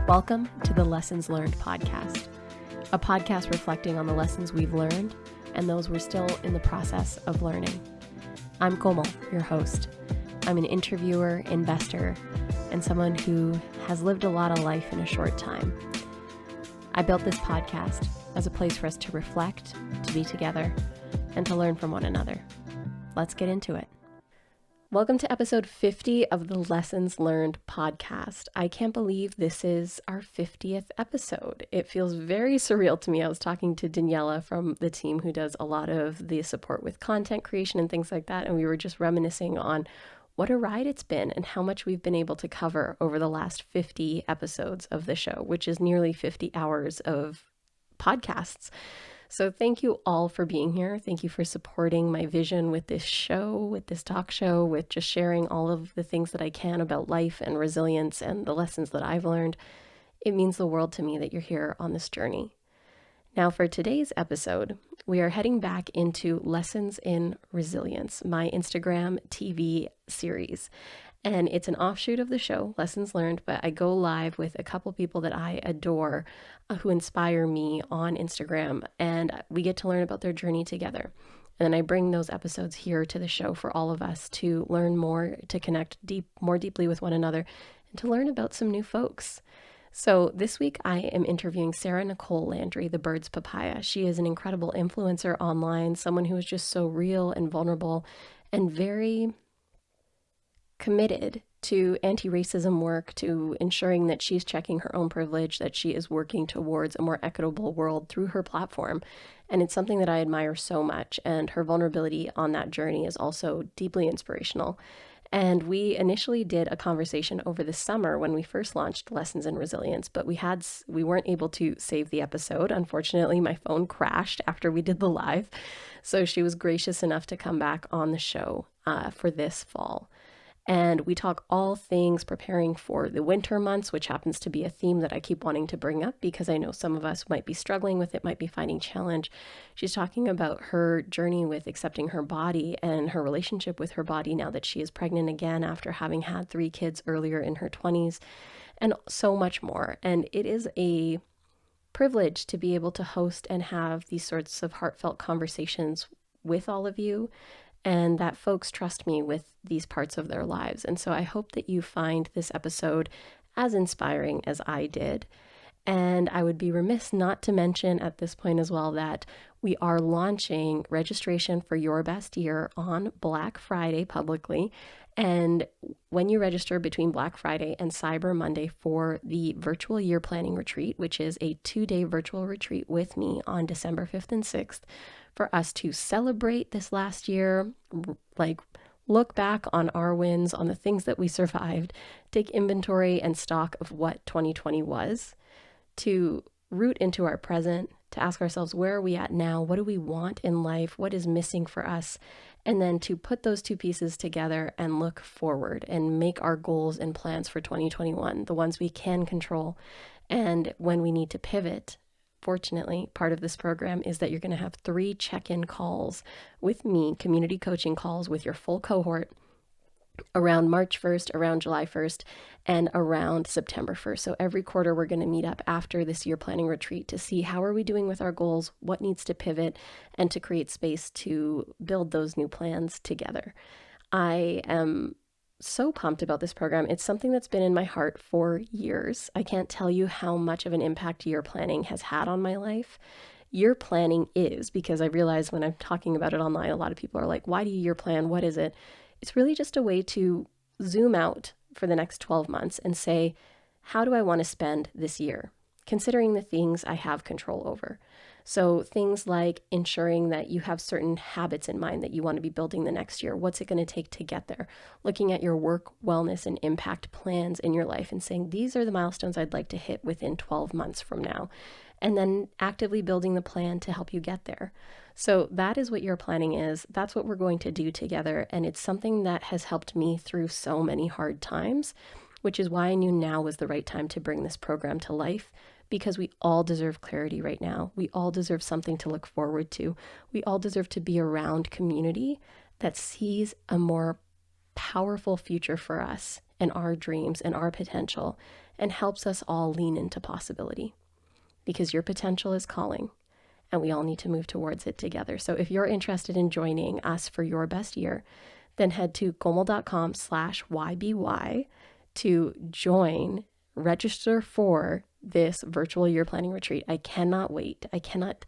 Welcome to the Lessons Learned podcast, a podcast reflecting on the lessons we've learned and those we're still in the process of learning. I'm Komal, your host. I'm an interviewer, investor, and someone who has lived a lot of life in a short time. I built this podcast as a place for us to reflect, to be together, and to learn from one another. Let's get into it. Welcome to episode 50 of the Lessons Learned podcast. I can't believe this is our 50th episode. It feels very surreal to me. I was talking to Daniela from the team who does a lot of the support with content creation and things like that, and we were just reminiscing on what a ride it's been and how much we've been able to cover over the last 50 episodes of the show, which is nearly 50 hours of podcasts. So thank you all for being here. Thank you for supporting my vision with this show, with this talk show, with just sharing all of the things that I can about life and resilience and the lessons that I've learned. It means the world to me that you're here on this journey. Now for today's episode, we are heading back into Lessons in Resilience, my Instagram TV series. And it's an offshoot of the show, Lessons Learned, but I go live with a couple people that I adore who inspire me on Instagram, and we get to learn about their journey together. And then I bring those episodes here to the show for all of us to learn more, to connect more deeply with one another, and to learn about some new folks. So this week I am interviewing Sarah Nicole Landry, the Bird's Papaya. She is an incredible influencer online, someone who is just so real and vulnerable and very committed to anti-racism work, to ensuring that she's checking her own privilege, that she is working towards a more equitable world through her platform. And it's something that I admire so much. And her vulnerability on that journey is also deeply inspirational. And we initially did a conversation over the summer when we first launched Lessons in Resilience, but we weren't able to save the episode. Unfortunately, my phone crashed after we did the live. So she was gracious enough to come back on the show for this fall. And we talk all things preparing for the winter months, which happens to be a theme that I keep wanting to bring up because I know some of us might be struggling with it, might be finding challenge. She's talking about her journey with accepting her body and her relationship with her body now that she is pregnant again after having had 3 kids earlier in her 20s, and so much more. And it is a privilege to be able to host and have these sorts of heartfelt conversations with all of you, and that folks trust me with these parts of their lives. And so I hope that you find this episode as inspiring as I did. And I would be remiss not to mention at this point as well that we are launching registration for Your Best Year on Black Friday publicly. And when you register between Black Friday and Cyber Monday for the virtual year planning retreat, which is a 2-day virtual retreat with me on December 5th and 6th, for us to celebrate this last year, like look back on our wins, on the things that we survived, take inventory and stock of what 2020 was, to root into our present, to ask ourselves, where are we at now? What do we want in life? What is missing for us? And then to put those two pieces together and look forward and make our goals and plans for 2021, the ones we can control. And when we need to pivot, fortunately, part of this program is that you're going to have 3 check-in calls with me, community coaching calls with your full cohort around March 1st, around July 1st, and around September 1st. So every quarter we're going to meet up after this year planning retreat to see how are we doing with our goals, what needs to pivot, and to create space to build those new plans together. I am so pumped about this program. It's something that's been in my heart for years. I can't tell you how much of an impact year planning has had on my life. Year planning is, because I realize when I'm talking about it online, a lot of people are like, why do you year plan? What is it? It's really just a way to zoom out for the next 12 months and say, how do I want to spend this year? Considering the things I have control over. So things like ensuring that you have certain habits in mind that you want to be building the next year. What's it going to take to get there? Looking at your work, wellness, and impact plans in your life and saying, these are the milestones I'd like to hit within 12 months from now. And then actively building the plan to help you get there. So that is what your planning is. That's what we're going to do together. And it's something that has helped me through so many hard times, which is why I knew now was the right time to bring this program to life, because we all deserve clarity right now. We all deserve something to look forward to. We all deserve to be around community that sees a more powerful future for us and our dreams and our potential, and helps us all lean into possibility, because your potential is calling and we all need to move towards it together. So if you're interested in joining us for your best year, then head to komal.com/YBY to join, register for this virtual year planning retreat. I cannot wait. I cannot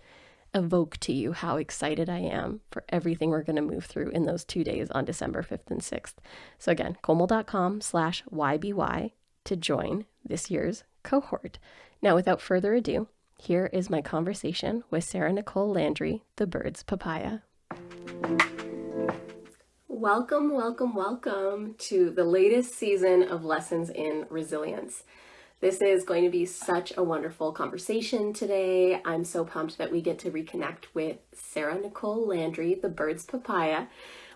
evoke to you how excited I am for everything we're going to move through in those 2 days on December 5th and 6th. So again, komal.com/YBY to join this year's cohort. Now, without further ado, here is my conversation with Sarah Nicole Landry, the Bird's Papaya. Welcome, welcome, welcome to the latest season of Lessons in Resilience. This is going to be such a wonderful conversation today. I'm so pumped that we get to reconnect with Sarah Nicole Landry, the Bird's Papaya.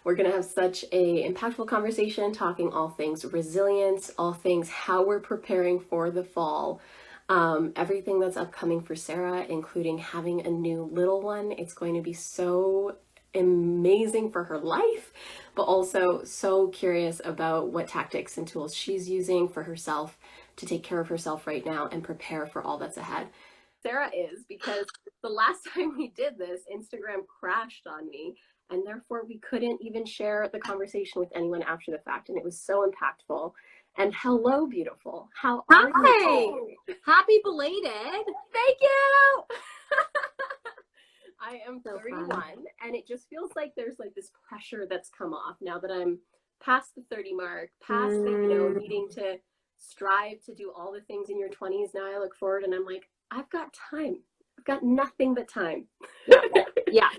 We're going to have such a impactful conversation talking all things resilience, all things how we're preparing for the fall, everything that's upcoming for Sarah, including having a new little one. It's going to be so amazing for her life, but also so curious about what tactics and tools she's using for herself to take care of herself right now and prepare for all that's ahead. Sarah is, because the last time we did this, Instagram crashed on me, and therefore we couldn't even share the conversation with anyone after the fact, and it was so impactful. And hello, beautiful. How are you? Happy belated. Thank you. I am So 31, fun. and it just feels like there's like this pressure that's come off now that I'm past the 30 mark, past the, needing to strive to do all the things in your 20s. Now I look forward and I'm like, I've got time. I've got nothing but time. Yeah.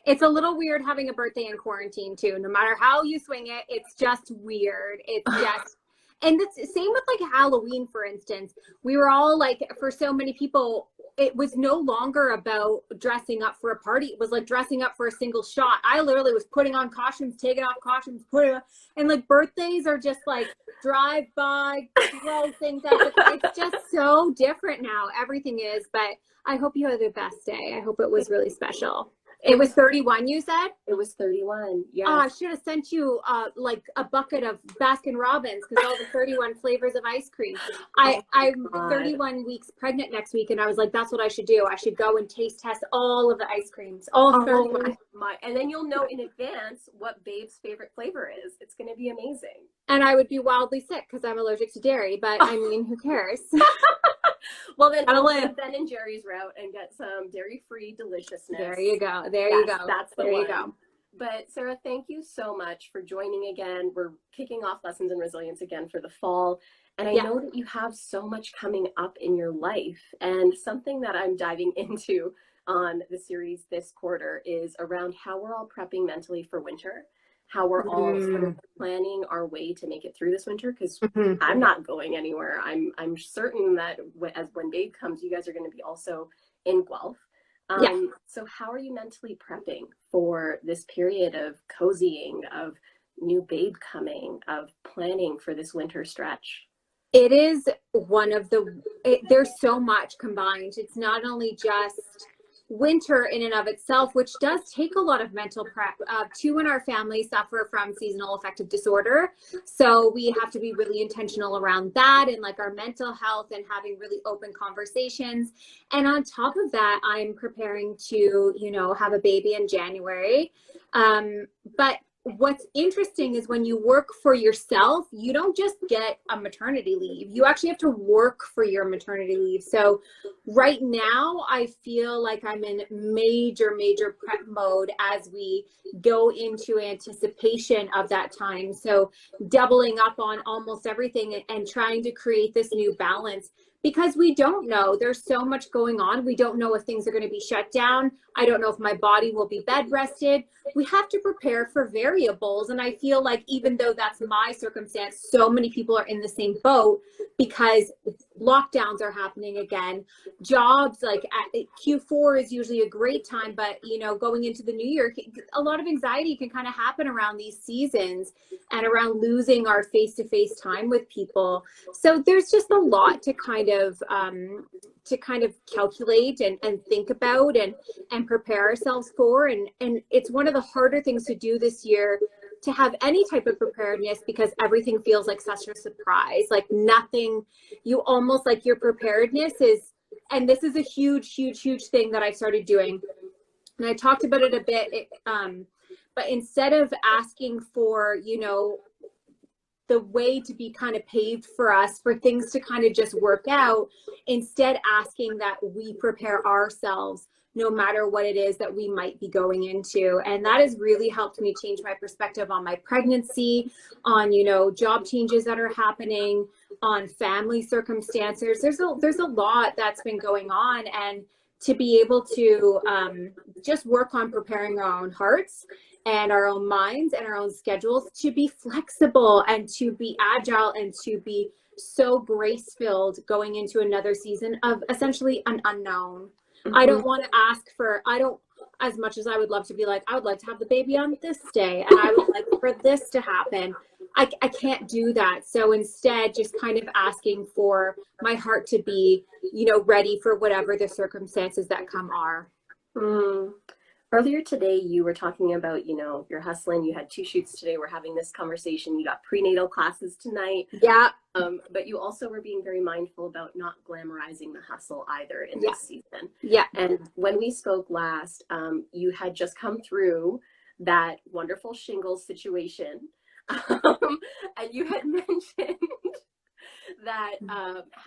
It's a little weird having a birthday in quarantine too. No matter how you swing it, it's just weird. It's just, and it's the same with like Halloween, for instance. We were all like, for so many people, it was no longer about dressing up for a party. It was like dressing up for a single shot. I literally was putting on costumes, taking off costumes, putting on, and like birthdays are just like drive by, throw things out. It's just so different now. Everything is, but I hope you had the best day. I hope it was really special. It was 31, you said? It was 31, yes. Oh, I should have sent you like a bucket of Baskin Robbins, because all the 31 flavors of ice cream. I'm 31 weeks pregnant next week, and I was like, that's what I should do. I should go and taste test all of the ice creams, all 31. And then you'll know in advance what Babe's favorite flavor is. It's going to be amazing. And I would be wildly sick because I'm allergic to dairy, but I mean, who cares? Well, then I'll live Ben and Jerry's route and get some dairy-free deliciousness. There you go. There you go. That's the there one. You go. But Sarah, thank you so much for joining again. We're kicking off Lessons in Resilience again for the fall. And I know that you have so much coming up in your life. And something that I'm diving into on the series this quarter is around how we're all prepping mentally for winter, how we're all sort of planning our way to make it through this winter, because I'm not going anywhere. I'm certain that when Babe comes, you guys are going to be also in Guelph. So how are you mentally prepping for this period of cozying, of new Babe coming, of planning for this winter stretch? It is one of there's so much combined. It's not only just winter in and of itself, which does take a lot of mental prep. Two in our family suffer from seasonal affective disorder. So we have to be really intentional around that and like our mental health and having really open conversations. And on top of that, I'm preparing to, have a baby in January. But what's interesting is when you work for yourself, you don't just get a maternity leave. You actually have to work for your maternity leave. So right now, I feel like I'm in major prep mode as we go into anticipation of that time. So doubling up on almost everything and trying to create this new balance. Because we don't know. There's so much going on. We don't know if things are going to be shut down. I don't know if my body will be bed rested. we have to prepare for variables. And I feel like even though that's my circumstance, so many people are in the same boat because lockdowns are happening again. Jobs, like at Q4 is usually a great time, but you know, going into the new year, a lot of anxiety can kind of happen around these seasons and around losing our face-to-face time with people. So there's just a lot to kind of calculate and think about and prepare ourselves for. And it's one of the harder things to do this year, to have any type of preparedness, because everything feels like such a surprise. Like nothing, you almost like your preparedness is, and this is a huge thing that I started doing. And I talked about it a bit, but instead of asking for, you know, the way to be kind of paved for us, for things to kind of just work out, instead asking that we prepare ourselves no matter what it is that we might be going into. And that has really helped me change my perspective on my pregnancy, on, you know, job changes that are happening, on family circumstances. There's a lot that's been going on, and to be able to just work on preparing our own hearts and our own minds and our own schedules to be flexible and to be agile and to be so grace-filled going into another season of essentially an unknown. Mm-hmm. I don't want to ask for, as much as I would love to be like, I would like to have the baby on this day and I would like for this to happen. I can't do that. So instead, just kind of asking for my heart to be, you know, ready for whatever the circumstances that come are. Mm. Earlier today, you were talking about, you know, you're hustling. You had 2 shoots today. We're having this conversation. You got prenatal classes tonight. Yeah. But you also were being very mindful about not glamorizing the hustle either in this season. Yeah. And when we spoke last, you had just come through that wonderful shingles situation. And you had mentioned that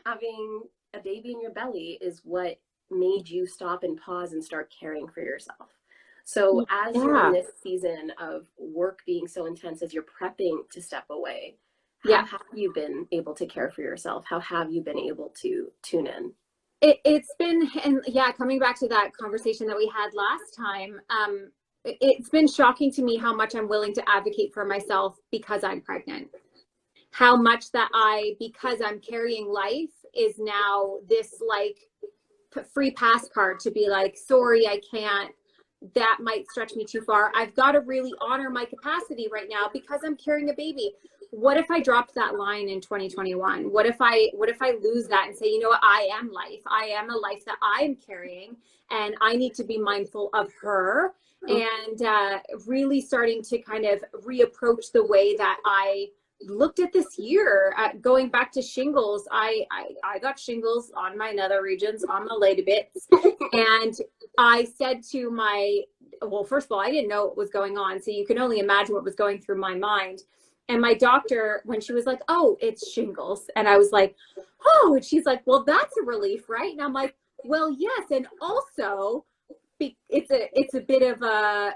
having a baby in your belly is what made you stop and pause and start caring for yourself. So as you're in this season of work being so intense, as you're prepping to step away, how have you been able to care for yourself? How have you been able to tune in? It's been, and coming back to that conversation that we had last time, it's been shocking to me how much I'm willing to advocate for myself because I'm pregnant. How much that because I'm carrying life, is now this like free pass card to be like, sorry, I can't. That might stretch me too far. I've got to really honor my capacity right now because I'm carrying a baby. What if I dropped that line in 2021? What if I lose that and say, you know what, I am life. I am a life that I am carrying, and I need to be mindful of her. And really starting to kind of reapproach the way that I looked at this year. Going back to shingles, I got shingles on my nether regions, on my lady bits. And I said to well, first of all, I didn't know what was going on. So you can only imagine what was going through my mind. And my doctor, when she was like, oh, it's shingles. And I was like, oh, and she's like, well, that's a relief, right? And I'm like, well, yes. And also, it's a bit of a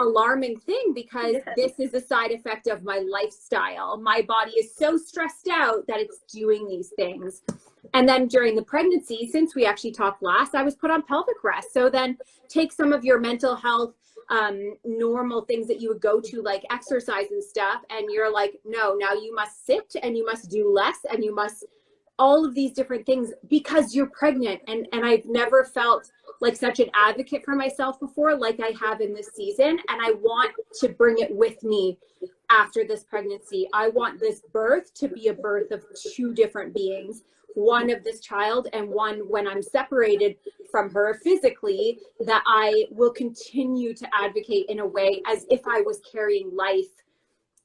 alarming thing, because this is a side effect of my lifestyle. My body is so stressed out that it's doing these things. And then during the pregnancy, since we actually talked last, I was put on pelvic rest. So then take some of your mental health normal things that you would go to, like exercise and stuff, and you're like, no, now you must sit and you must do less and you must all of these different things because you're pregnant. And I've never felt like such an advocate for myself before, like I have in this season. And I want to bring it with me after this pregnancy. I want this birth to be a birth of 2 different beings, one of this child and one when I'm separated from her physically, that I will continue to advocate in a way as if I was carrying life,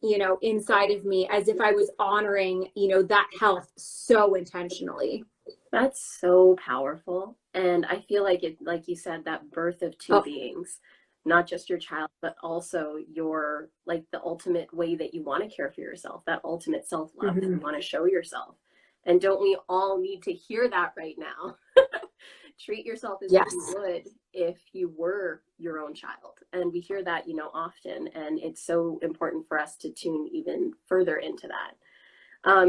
you know, inside of me, as if I was honoring, you know, that health so intentionally. That's so powerful. And I feel like it, like you said, that birth of 2 beings, not just your child, but also your, like the ultimate way that you want to care for yourself, that ultimate self-love that you want to show yourself. And don't we all need to hear that right now? Treat yourself as if you would if you were your own child. And we hear that, you know, often, and it's so important for us to tune even further into that.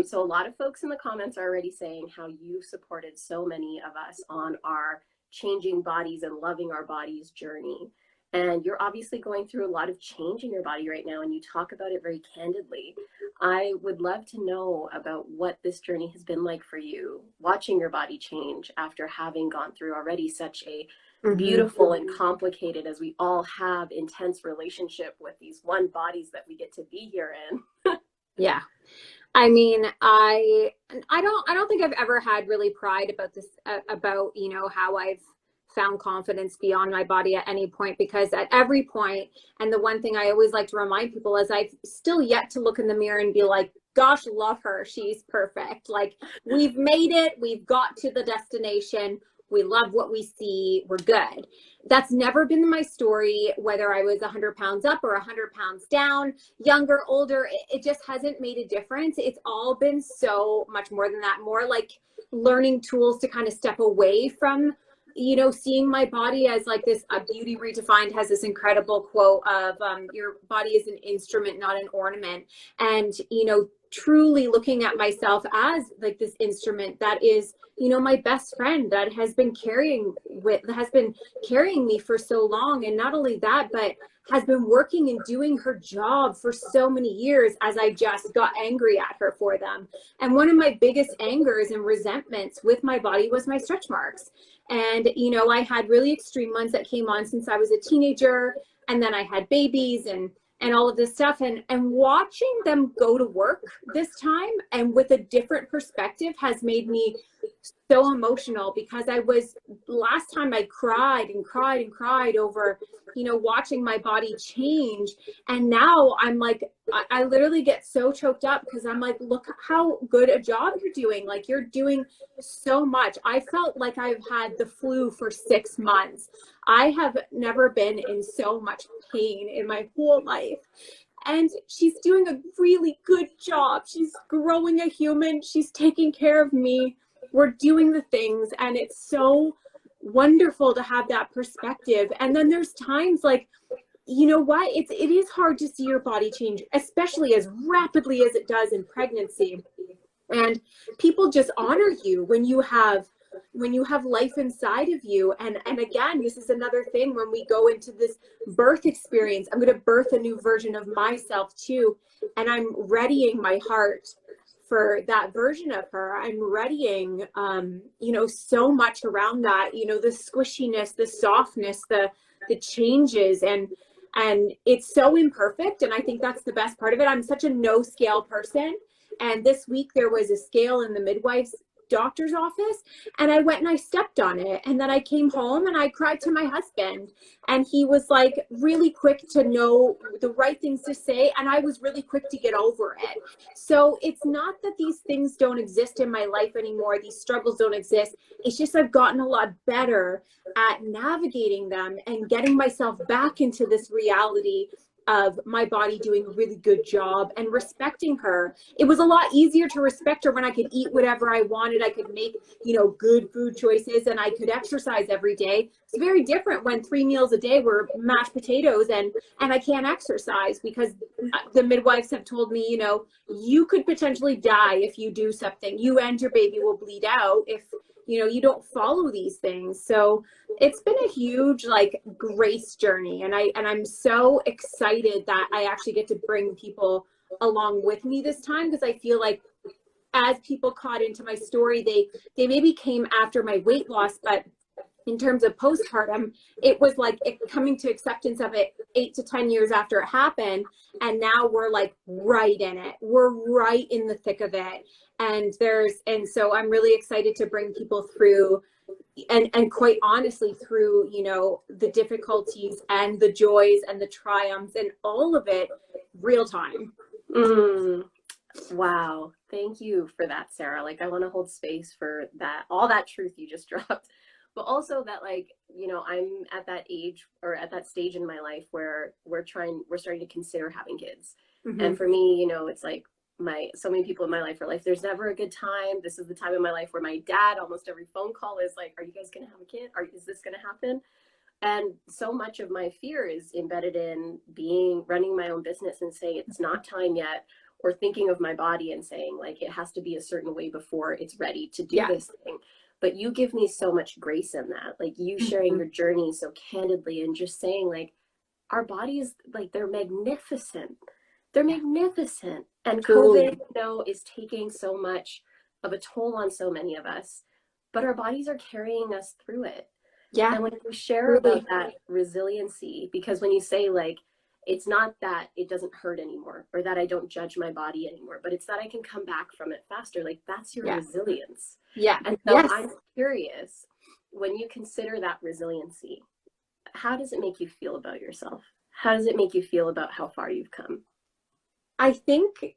So a lot of folks in the comments are already saying how you supported so many of us on our changing bodies and loving our bodies journey. And you're obviously going through a lot of change in your body right now, and you talk about it very candidly. I would love to know about what this journey has been like for you, watching your body change after having gone through already such a beautiful and complicated, as we all have, intense relationship with these one bodies that we get to be here in. Yeah. I mean, I don't think I've ever had really pride about this, about, you know, how I've found confidence beyond my body at any point, because at every point, and the one thing I always like to remind people is I've still yet to look in the mirror and be like, gosh, love her, she's perfect. Like, we've made it, we've got to the destination, we love what we see, we're good. That's never been my story, whether I was 100 pounds up or 100 pounds down, younger, older, it just hasn't made a difference. It's all been so much more than that, more like learning tools to kind of step away from, you know, seeing my body as like this. Beauty Redefined has this incredible quote of, your body is an instrument, not an ornament. And, you know, truly looking at myself as like this instrument that is, you know, my best friend that has been carrying me for so long. And not only that, but has been working and doing her job for so many years, as I just got angry at her for them. And one of my biggest angers and resentments with my body was my stretch marks. And, you know, I had really extreme ones that came on since I was a teenager. And then I had babies and all of this stuff, and watching them go to work this time and with a different perspective has made me so emotional, because last time I cried and cried and cried over, you know, watching my body change. And now I'm like, I literally get so choked up, because I'm like, look how good a job you're doing. Like, you're doing so much. I felt like I've had the flu for 6 months. I have never been in so much pain in my whole life. And she's doing a really good job. She's growing a human. She's taking care of me. We're doing the things, and it's so wonderful to have that perspective. And then there's times like, you know what, it is hard to see your body change, especially as rapidly as it does in pregnancy. And people just honor you when you have life inside of you. And again, this is another thing, when we go into this birth experience, I'm going to birth a new version of myself too. And I'm readying my heart for that version of her. I'm readying, you know, so much around that, you know, the squishiness, the softness, the changes, and it's so imperfect. And I think that's the best part of it. I'm such a no scale person. And this week there was a scale in the midwife's doctor's office, and I went and I stepped on it, and then I came home and I cried to my husband, and he was like really quick to know the right things to say, and I was really quick to get over it. So it's not that these things don't exist in my life anymore, these struggles don't exist, it's just I've gotten a lot better at navigating them and getting myself back into this reality of my body doing a really good job and respecting her. It was a lot easier to respect her when I could eat whatever I wanted. I could make, you know, good food choices, and I could exercise every day. It's very different when 3 meals a day were mashed potatoes and I can't exercise, because the midwives have told me, you know, you could potentially die if you do something. You and your baby will bleed out if, you know, you don't follow these things. So it's been a huge like grace journey, and I'm so excited that I actually get to bring people along with me this time, because I feel like as people caught into my story, they maybe came after my weight loss, but in terms of postpartum, it was like coming to acceptance of it 8 to 10 years after it happened. And now we're like right in it. We're right in the thick of it. And so I'm really excited to bring people through, and quite honestly, through, you know, the difficulties and the joys and the triumphs and all of it real time. Wow. Thank you for that, Sarah. Like, I want to hold space for that, all that truth you just dropped, but also that, like, you know, I'm at that age or at that stage in my life where we're starting to consider having kids. And for me, you know, it's like so many people in my life are like, there's never a good time. This is the time in my life where my dad, almost every phone call is like, are you guys going to have a kid? Is this going to happen? And so much of my fear is embedded in running my own business and saying it's not time yet, or thinking of my body and saying like, it has to be a certain way before it's ready to do this thing. But you give me so much grace in that, like you sharing your journey so candidly and just saying like, our bodies, like, they're magnificent. They're magnificent. And Truly. COVID, though, is taking so much of a toll on so many of us, but our bodies are carrying us through it. Yeah, And when you share truly. about that resiliency, because when you say, like, it's not that it doesn't hurt anymore or that I don't judge my body anymore, but it's that I can come back from it faster. Like, that's your Yeah. resilience. Yeah. And so Yes. I'm curious, when you consider that resiliency, how does it make you feel about yourself? How does it make you feel about how far you've come? I think,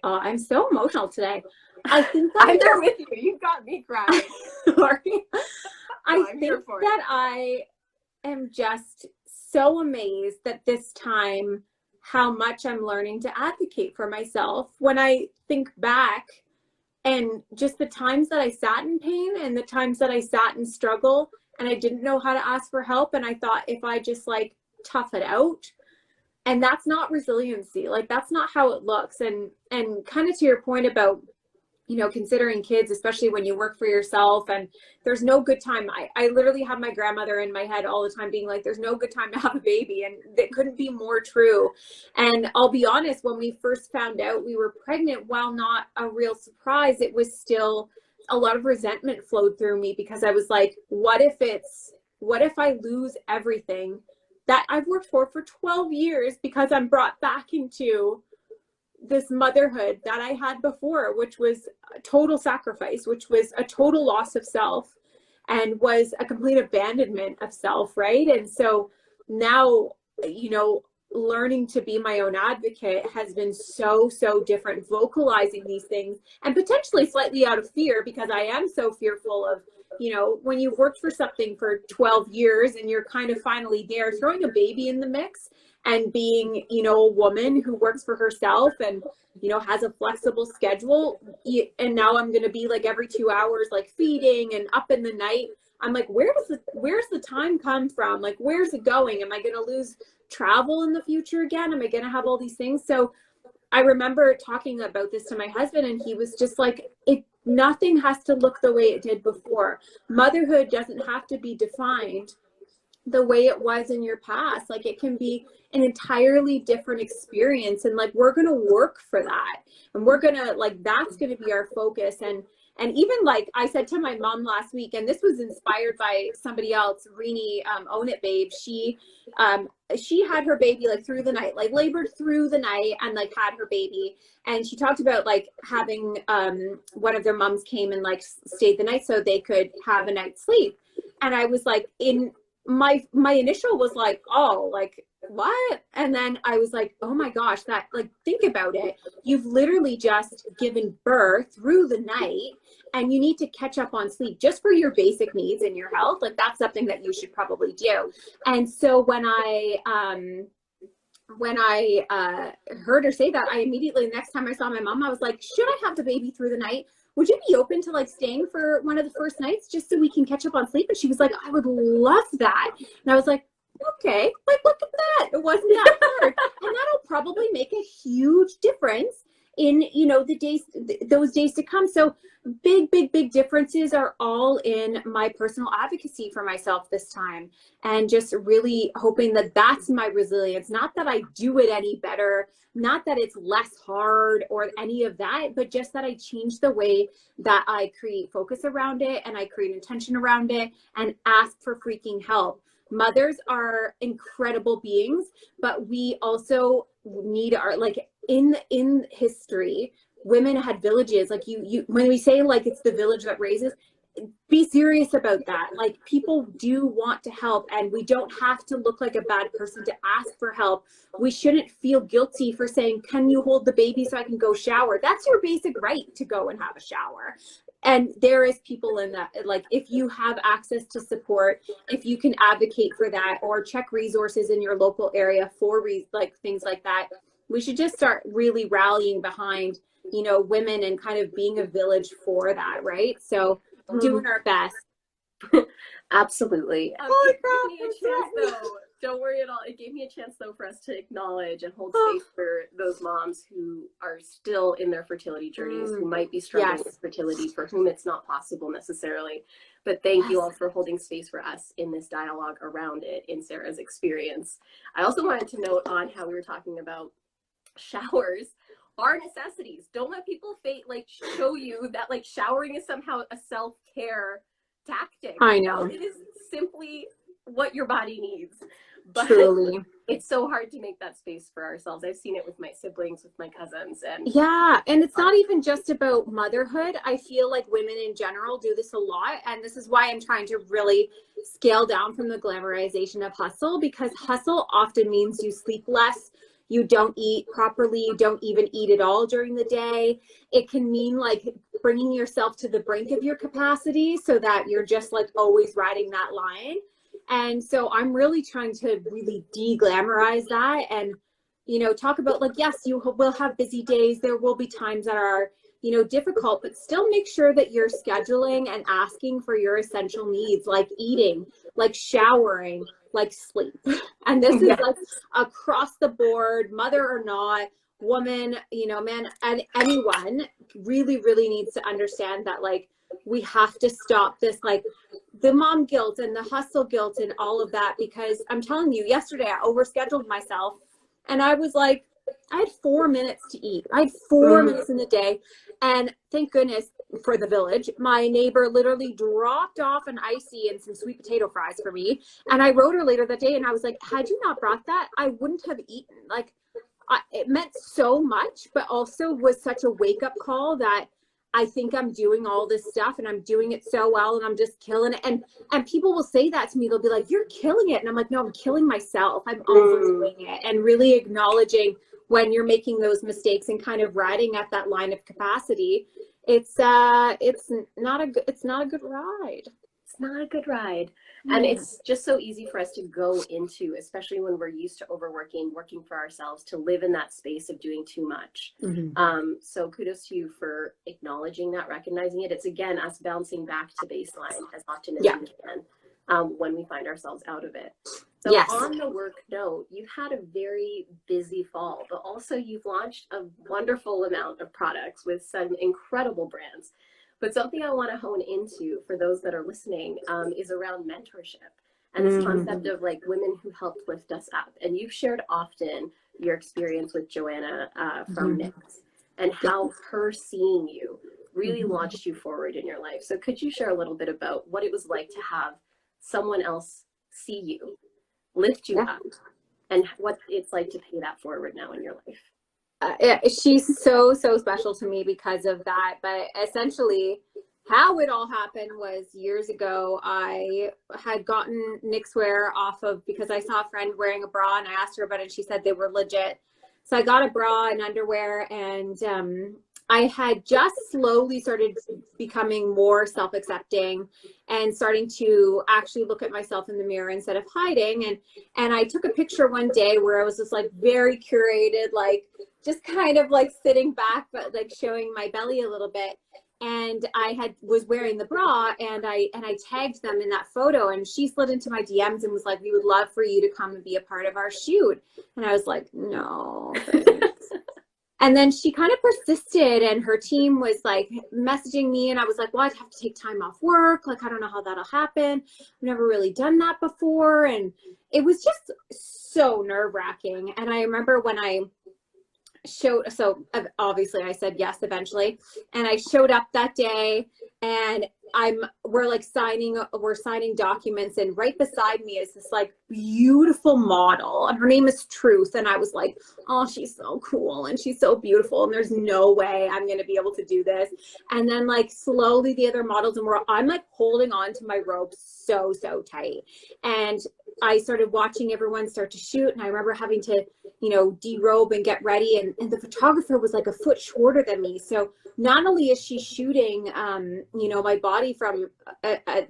oh, I'm so emotional today. I think I'm there with you. You've got me crying. sorry. I I'm think here for that it. I am just so amazed that this time how much I'm learning to advocate for myself. When I think back and just the times that I sat in pain and the times that I sat in struggle and I didn't know how to ask for help, and I thought if I just like tough it out, and that's not resiliency. Like, that's not how it looks. And kind of to your point about, you know, considering kids, especially when you work for yourself, and there's no good time. I literally have my grandmother in my head all the time being like, there's no good time to have a baby. And that couldn't be more true. And I'll be honest, when we first found out we were pregnant, while not a real surprise, it was still a lot of resentment flowed through me, because I was like, what if I lose everything that I've worked for 12 years, because I'm brought back into this motherhood that I had before, which was a total sacrifice, which was a total loss of self, and was a complete abandonment of self, right? And so now, you know, learning to be my own advocate has been so different, vocalizing these things, and potentially slightly out of fear, because I am so fearful of, you know, when you've worked for something for 12 years and you're kind of finally there, throwing a baby in the mix, and being, you know, a woman who works for herself and, you know, has a flexible schedule. And now I'm going to be like every 2 hours, like feeding and up in the night. I'm like, where's the time come from? Like, where's it going? Am I going to lose travel in the future again? Am I going to have all these things? So I remember talking about this to my husband, and he was just like, nothing has to look the way it did before. Motherhood doesn't have to be defined the way it was in your past. Like, it can be an entirely different experience, and like, we're gonna work for that, and we're gonna, like, that's gonna be our focus. And even, like I said to my mom last week, and this was inspired by somebody else, Rini, Own It Babe, she had her baby like through the night, like labored through the night, and like had her baby. And she talked about like having one of their moms came and like stayed the night so they could have a night's sleep. And I was like, in my initial was like, oh, like, what? And then I was like, oh my gosh, that, like, think about it. You've literally just given birth through the night, and you need to catch up on sleep just for your basic needs and your health. Like, that's something that you should probably do. And so when I heard her say that, I immediately, the next time I saw my mom, I was like, should I have the baby through the night? Would you be open to like staying for one of the first nights just so we can catch up on sleep? And she was like, I would love that. And I was like, okay, like, look at that. It wasn't that hard. And that'll probably make a huge difference in, you know, the days, those days to come. So big differences are all in my personal advocacy for myself this time, and just really hoping that that's my resilience. Not that I do it any better, not that it's less hard or any of that, but just that I change the way that I create focus around it, and I create intention around it, and ask for freaking help. Mothers are incredible beings, but we also need our, like, in history, women had villages. Like, you when we say like it's the village that raises, be serious about that. Like, people do want to help, and we don't have to look like a bad person to ask for help. We shouldn't feel guilty for saying, can you hold the baby so I can go shower? That's your basic right to go and have a shower. And there is people in that, like, if you have access to support, if you can advocate for that, or check resources in your local area for like things like that, we should just start really rallying behind, you know, women, and kind of being a village for that, right? So doing our best. Absolutely. Holy Give me a chance, though. Don't worry at all. It gave me a chance, though, for us to acknowledge and hold space for those moms who are still in their fertility journeys, who might be struggling with fertility, for whom it's not possible necessarily. But thank you all for holding space for us in this dialogue around it in Sarah's experience. I also wanted to note on how we were talking about showers are necessities. Don't let people show you that like showering is somehow a self-care tactic. I know. It is simply what your body needs. But truly, it's so hard to make that space for ourselves. I've seen it with my siblings, with my cousins, and and it's not even just about motherhood. I feel like women in general do this a lot, and this is why I'm trying to really scale down from the glamorization of hustle, because hustle often means you sleep less, you don't eat properly, you don't even eat at all during the day. It can mean like bringing yourself to the brink of your capacity so that you're just like always riding that line. And so I'm really trying to really de-glamorize that and, you know, talk about like, yes, you will have busy days. There will be times that are, you know, difficult, but still make sure that you're scheduling and asking for your essential needs, like eating, like showering, like sleep. And this is like across the board, mother or not, woman, you know, man, and anyone really, really needs to understand that like we have to stop this like the mom guilt and the hustle guilt and all of that, because I'm telling you, yesterday I overscheduled myself and I was like, I had 4 minutes to eat. I had 4 minutes in the day. And thank goodness for the village, my neighbor literally dropped off an icy and some sweet potato fries for me. And I wrote her later that day and I was like, had you not brought that, I wouldn't have eaten. Like it meant so much, but also was such a wake up call that I think I'm doing all this stuff and I'm doing it so well and I'm just killing it. And people will say that to me. They'll be like, you're killing it. And I'm like, no, I'm killing myself. I'm overdoing it. And really acknowledging when you're making those mistakes and kind of riding at that line of capacity. It's not a good ride. It's not a good ride. And it's just so easy for us to go into, especially when we're used to overworking, working for ourselves, to live in that space of doing too much. So kudos to you for acknowledging that, recognizing it. It's again, us bouncing back to baseline as often as we can when we find ourselves out of it. So on the work note, you've had a very busy fall, but also you've launched a wonderful amount of products with some incredible brands. But something I want to hone into for those that are listening is around mentorship and this concept of like women who helped lift us up. And you've shared often your experience with Joanna from Nix and how her seeing you really launched you forward in your life. So could you share a little bit about what it was like to have someone else see you, lift you up, and what it's like to pay that forward now in your life? She's so special to me because of that. But essentially how it all happened was years ago, I had gotten Nixwear off of, because I saw a friend wearing a bra and I asked her about it and she said they were legit. So I got a bra and underwear, and I had just slowly started becoming more self-accepting and starting to actually look at myself in the mirror instead of hiding. And I took a picture one day where I was just like very curated, like just kind of like sitting back, but like showing my belly a little bit. And I was wearing the bra, and I tagged them in that photo, and she slid into my DMs and was like, we would love for you to come and be a part of our shoot. And I was like, no, thanks. And then she kind of persisted, and her team was like messaging me, and I was like, well, I'd have to take time off work. Like, I don't know how that'll happen. I've never really done that before. And it was just so nerve-wracking. And I remember when I showed, so obviously I said yes eventually, and I showed up that day, and we're signing documents, and right beside me is this like beautiful model, and her name is Truth. And I was like, oh, she's so cool and she's so beautiful, and there's no way I'm gonna be able to do this. And then like slowly the other models, and I'm like holding on to my rope so tight, and I started watching everyone start to shoot, and I remember having to, derobe and get ready, and the photographer was like a foot shorter than me. So not only is she shooting, my body from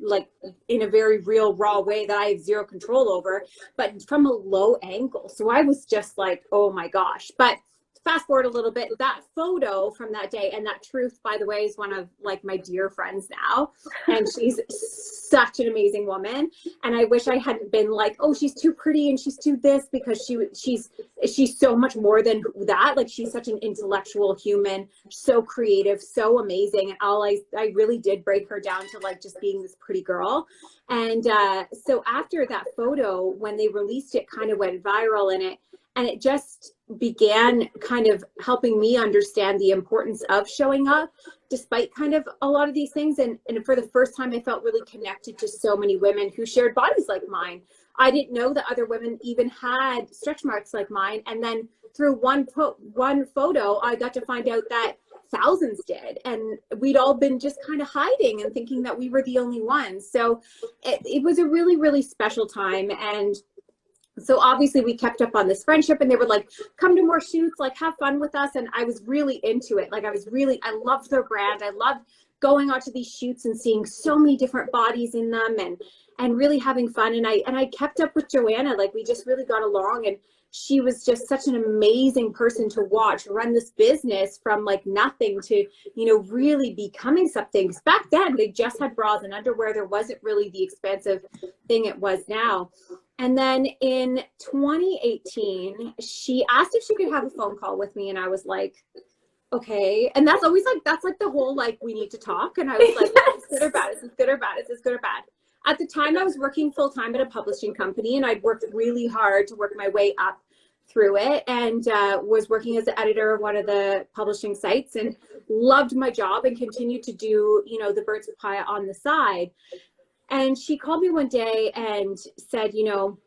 like in a very real raw way that I have zero control over, but from a low angle. So I was just like, oh my gosh. But fast forward a little bit, that photo from that day, and that Truth, by the way, is one of like my dear friends now, and she's such an amazing woman. And I wish I hadn't been like, oh, she's too pretty and she's too this, because she's so much more than that. Like, she's such an intellectual human, so creative, so amazing. And I really did break her down to like just being this pretty girl. And so after that photo, when they released it, kind of went viral, and it just began kind of helping me understand the importance of showing up despite kind of a lot of these things. And for the first time, I felt really connected to so many women who shared bodies like mine. I didn't know that other women even had stretch marks like mine. And then through one photo, I got to find out that thousands did. And we'd all been just kind of hiding and thinking that we were the only ones. So it was a really, really special time. And so obviously we kept up on this friendship, and they were like, come to more shoots, like have fun with us. And I was really into it. Like, I loved their brand. I loved going out to these shoots and seeing so many different bodies in them, and really having fun. And I kept up with Joanna. Like, we just really got along, and she was just such an amazing person to watch run this business from like nothing to, you know, really becoming something. 'Cause back then they just had bras and underwear. There wasn't really the expensive thing it was now. And then in 2018, she asked if she could have a phone call with me. And I was like, okay. And that's always like, that's like the whole, like, we need to talk. And I was like, is this good or bad? Is this good or bad? Is this good or bad? At the time, I was working full time at a publishing company, and I'd worked really hard to work my way up through it, and was working as the editor of one of the publishing sites, and loved my job and continued to do, you know, the Birds of Pia on the side. And she called me one day and said, you know,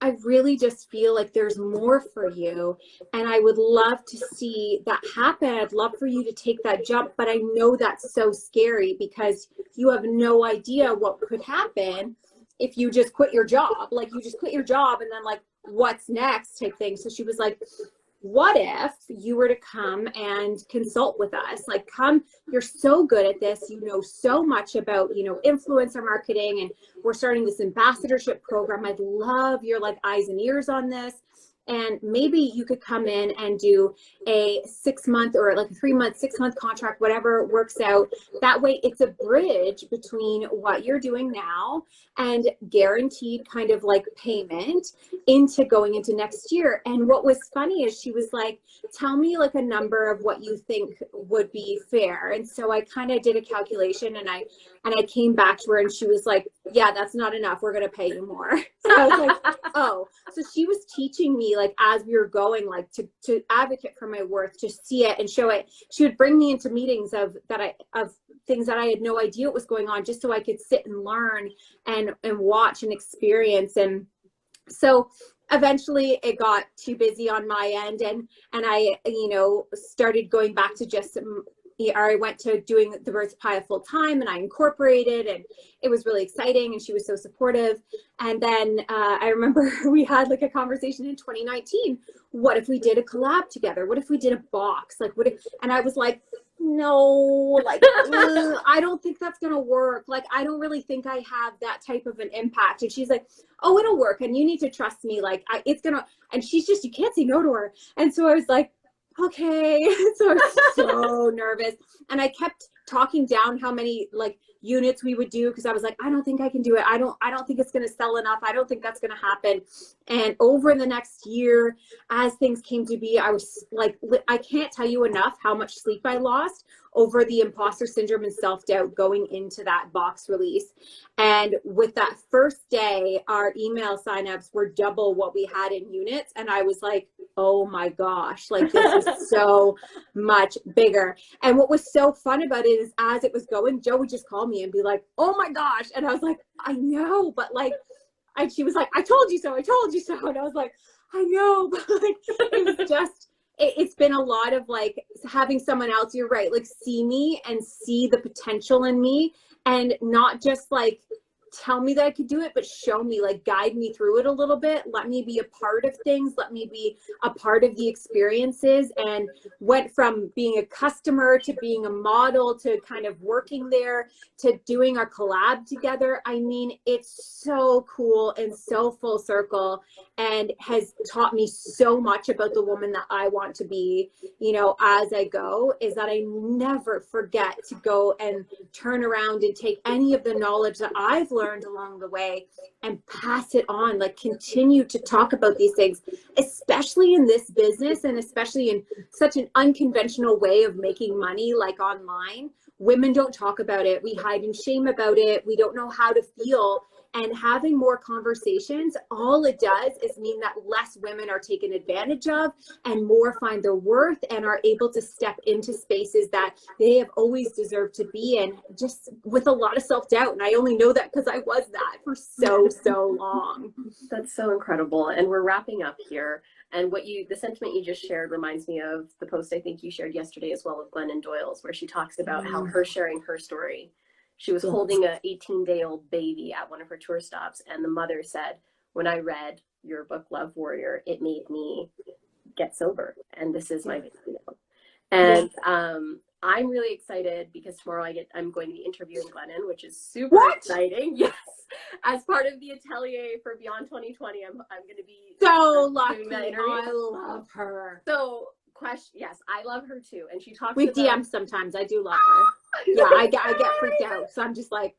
I really just feel like there's more for you, and I would love to see that happen. I'd love for you to take that jump, but I know that's so scary because you have no idea what could happen if you just quit your job. Like, you just quit your job, and then like, what's next type thing. So she was like, what if you were to come and consult with us? Like, come, you're so good at this. You know so much about, you know, influencer marketing, and we're starting this ambassadorship program. I'd love your like eyes and ears on this. And maybe you could come in and do a 6-month or like a 3-month, 6-month contract, whatever works out. That way it's a bridge between what you're doing now and guaranteed kind of like payment into going into next year. And what was funny is she was like, tell me like a number of what you think would be fair. And so I kind of did a calculation, and I came back to her, and she was like, yeah, that's not enough. We're going to pay you more. So I was like, oh, so she was teaching me like, as we were going, like to advocate for my worth, to see it and show it. She would bring me into meetings of things that I had no idea what was going on, just so I could sit and learn and watch and experience. And so eventually it got too busy on my end, and I, you know, started going back to just I went to doing the Birds of Pia full time, and I incorporated, and it was really exciting, and she was so supportive. And then I remember we had like a conversation in 2019. What if we did a collab together? What if we did a box? Like, what if, and I was like, no, like, I don't think that's going to work. Like, I don't really think I have that type of an impact. And she's like, oh, it'll work. And you need to trust me. Like, it's going to, and she's just, you can't say no to her. And so I was like, okay. So I was so nervous, and I kept talking down how many like units we would do, because I was like, I don't think I can do it. I don't think it's going to sell enough. I don't think that's going to happen. And over the next year, as things came to be, I was like, I can't tell you enough how much sleep I lost over the imposter syndrome and self-doubt going into that box release. And with that first day, our email signups were double what we had in units. And I was like, oh my gosh, like this is so much bigger. And what was so fun about it is, as it was going, Joe would just call me and be like, oh my gosh. And I was like, I know, but like, she was like, I told you so. I told you so. And I was like, I know, but like, it was just, it's been a lot of like having someone else, you're right, like see me and see the potential in me, and not just like tell me that I could do it, but show me, like, guide me through it a little bit. Let me be a part of things. Let me be a part of the experiences. And went from being a customer to being a model to kind of working there to doing our collab together. I mean, it's so cool and so full circle, and has taught me so much about the woman that I want to be, you know, as I go, is that I never forget to go and turn around and take any of the knowledge that I've learned along the way and pass it on, like continue to talk about these things, especially in this business and especially in such an unconventional way of making money, like online. Women don't talk about it. We hide in shame about it. We don't know how to feel. And having more conversations, all it does is mean that less women are taken advantage of and more find their worth and are able to step into spaces that they have always deserved to be in, just with a lot of self-doubt. And I only know that because I was that for so long. That's so incredible. And we're wrapping up here. And the sentiment you just shared reminds me of the post I think you shared yesterday as well of Glennon Doyle's, where she talks about how her sharing her story. She was holding a 18-day-old baby at one of her tour stops, and the mother said, when I read your book, Love Warrior, it made me get sober, and this is my baby now. And I'm really excited because tomorrow I'm going to be interviewing Glennon, which is super exciting. Yes, as part of the atelier for Beyond 2020, I'm going to be so lucky. Doing that interview. I love her. So, yes, I love her too, and she talks. We DM sometimes. I do love her. Yeah, I get freaked out. So I'm just like,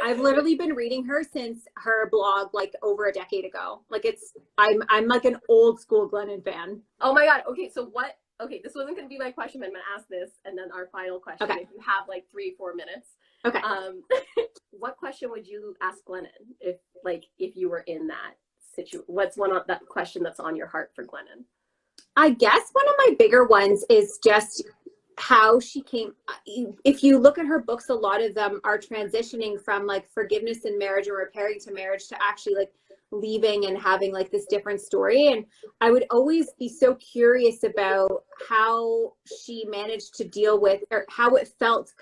I've literally been reading her since her blog, like over a decade ago. Like I'm like an old school Glennon fan. Oh my God. Okay. So this wasn't going to be my question, but I'm going to ask this. And then our final question, if you have like 3-4 minutes. Okay. What question would you ask Glennon if you were in that situation? What's that question that's on your heart for Glennon? I guess one of my bigger ones is just how she came. If you look at her books, a lot of them are transitioning from like forgiveness in marriage or repairing to marriage to actually like leaving and having like this different story. And I would always be so curious about how she managed to deal with, or how it felt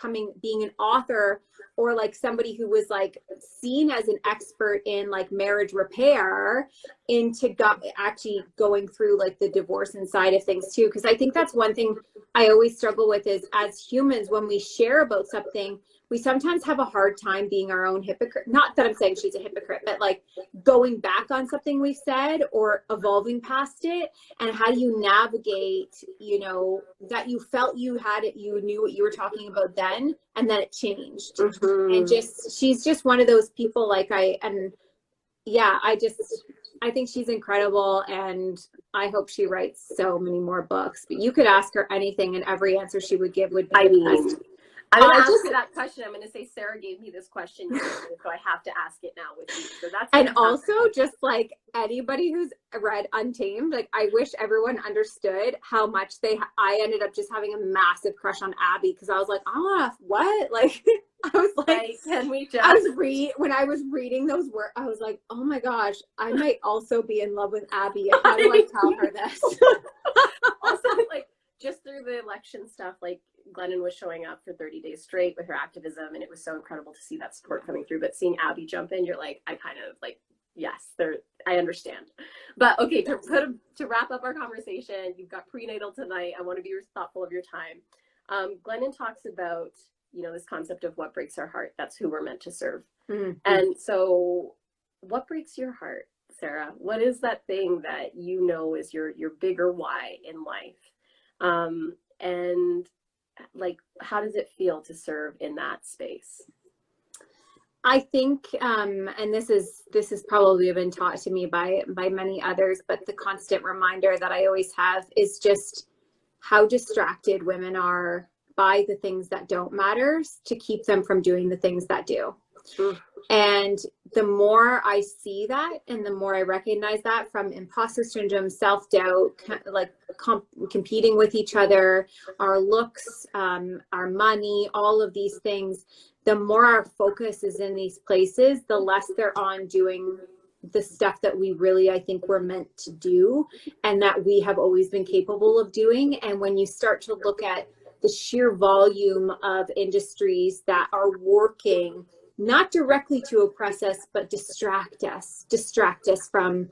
being an author or like somebody who was like seen as an expert in like marriage repair into actually going through like the divorce and side of things too. Because I think that's one thing I always struggle with is as humans, when we share about something, we sometimes have a hard time being our own hypocrite. Not that I'm saying she's a hypocrite, but like going back on something we've said or evolving past it. And how do you navigate, you know, that you felt you had it, you knew what you were talking about then, and then it changed. Mm-hmm. And she's just one of those people like I think she's incredible, and I hope she writes so many more books. But you could ask her anything and every answer she would give would be the best. I'm going to ask you that question. I'm going to say, Sarah gave me this question yesterday, so I have to ask it now with you. So that's and also just like anybody who's read Untamed, like I wish everyone understood how much I ended up just having a massive crush on Abby, because I was like, what? Like I was like, can we just when I was reading those words, I was like, oh my gosh, I might also be in love with Abby. How do I tell her this? Also, like just through the election stuff, like Glennon was showing up for 30 days straight with her activism, and it was so incredible to see that support coming through. But seeing Abby jump in, you're like, I kind of like, yes, I understand. But okay, to wrap up our conversation, you've got prenatal tonight. I want to be thoughtful of your time. Glennon talks about, you know, this concept of what breaks our heart. That's who we're meant to serve. Mm-hmm. And so what breaks your heart, Sarah? What is that thing that you know is your bigger why in life? And like, how does it feel to serve in that space? I think, and this is probably been taught to me by many others, but the constant reminder that I always have is just how distracted women are by the things that don't matter to keep them from doing the things that do. And the more I see that, and the more I recognize that, from imposter syndrome, self-doubt, like competing with each other, our looks, our money, all of these things, the more our focus is in these places, the less they're on doing the stuff that we really, I think we're meant to do and that we have always been capable of doing. And when you start to look at the sheer volume of industries that are working not directly to oppress us, but distract us from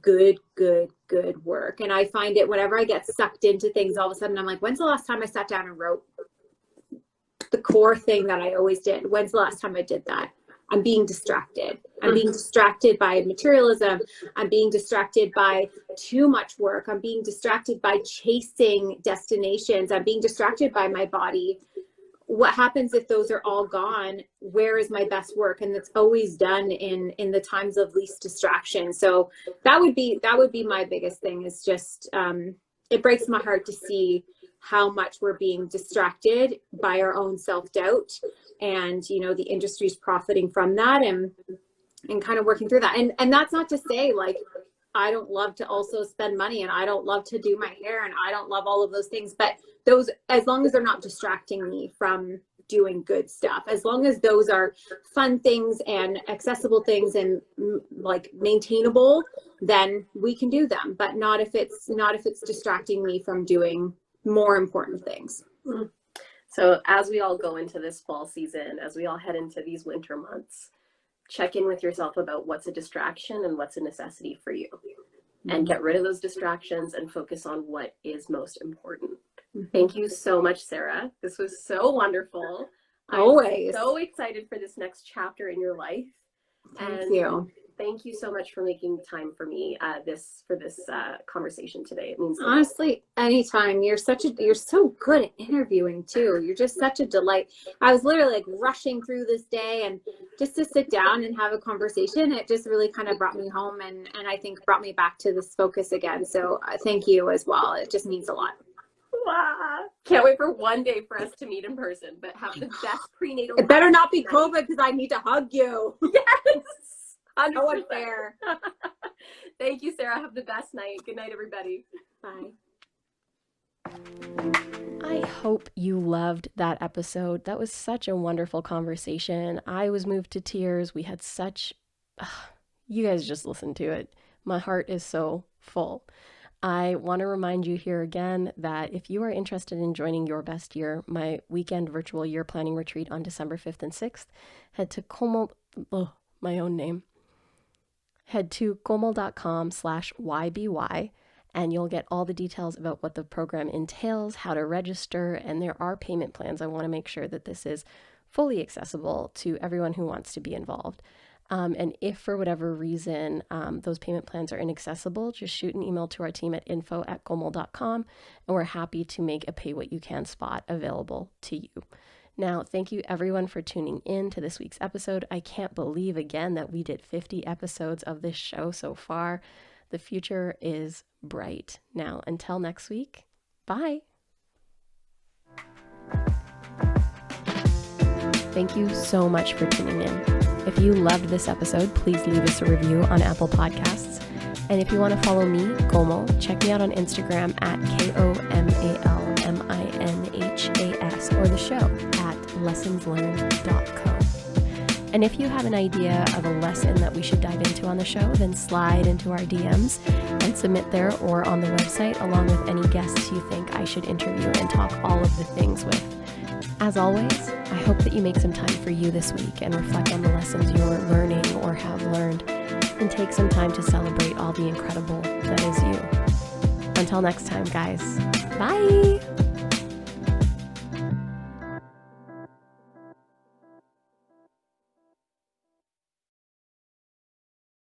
good work. And I find it whenever I get sucked into things, all of a sudden I'm like, when's the last time I sat down and wrote the core thing that I always did? When's the last time I did that? I'm being distracted. I'm being distracted by materialism. I'm being distracted by too much work. I'm being distracted by chasing destinations. I'm being distracted by my body. What happens if those are all gone? Where is my best work? And that's always done in the times of least distraction. So that would be my biggest thing, is just it breaks my heart to see how much we're being distracted by our own self-doubt, and the industry's profiting from that, and kind of working through that. And that's not to say like I don't love to also spend money, and I don't love to do my hair, and I don't love all of those things, but those, as long as they're not distracting me from doing good stuff, as long as those are fun things and accessible things and like maintainable, then we can do them, but not if it's distracting me from doing more important things. So as we all go into this fall season, as we all head into these winter months, check in with yourself about what's a distraction and what's a necessity for you, and get rid of those distractions and focus on what is most important. Thank you so much, Sarah. This was so wonderful. Always. I'm so excited for this next chapter in your life. Thank you. Thank you so much for making time for me for this conversation today. It means honestly, anytime. You're so good at interviewing too. You're just such a delight. I was literally like rushing through this day, and just to sit down and have a conversation, it just really kind of brought me home, and I think brought me back to this focus again. So thank you as well. It just means a lot. Wow. Can't wait for one day for us to meet in person, but have the best prenatal. It better not be COVID, because I need to hug you. Yes. 100%. So unfair. Thank you, Sarah. Have the best night. Good night, everybody. Bye. I hope you loved that episode. That was such a wonderful conversation. I was moved to tears. We had such, you guys just listened to it. My heart is so full. I want to remind you here again that if you are interested in joining Your Best Year, my weekend virtual year planning retreat on December 5th and 6th, head to komal.com/YBY, and you'll get all the details about what the program entails, how to register, and there are payment plans. I want to make sure that this is fully accessible to everyone who wants to be involved. And if for whatever reason those payment plans are inaccessible, just shoot an email to our team at info@komal.com, and we're happy to make a pay what you can spot available to you. Now, thank you everyone for tuning in to this week's episode. I can't believe again that we did 50 episodes of this show so far. The future is bright. Now, until next week, bye. Thank you so much for tuning in. If you loved this episode, please leave us a review on Apple Podcasts. And if you want to follow me, Komal, check me out on Instagram at KOMALMINHAS, or the show at lessonslearned.co. And if you have an idea of a lesson that we should dive into on the show, then slide into our DMs and submit there or on the website, along with any guests you think I should interview and talk all of the things with. As always, I hope that you make some time for you this week and reflect on the lessons you're learning or have learned, and take some time to celebrate all the incredible that is you. Until next time, guys. Bye!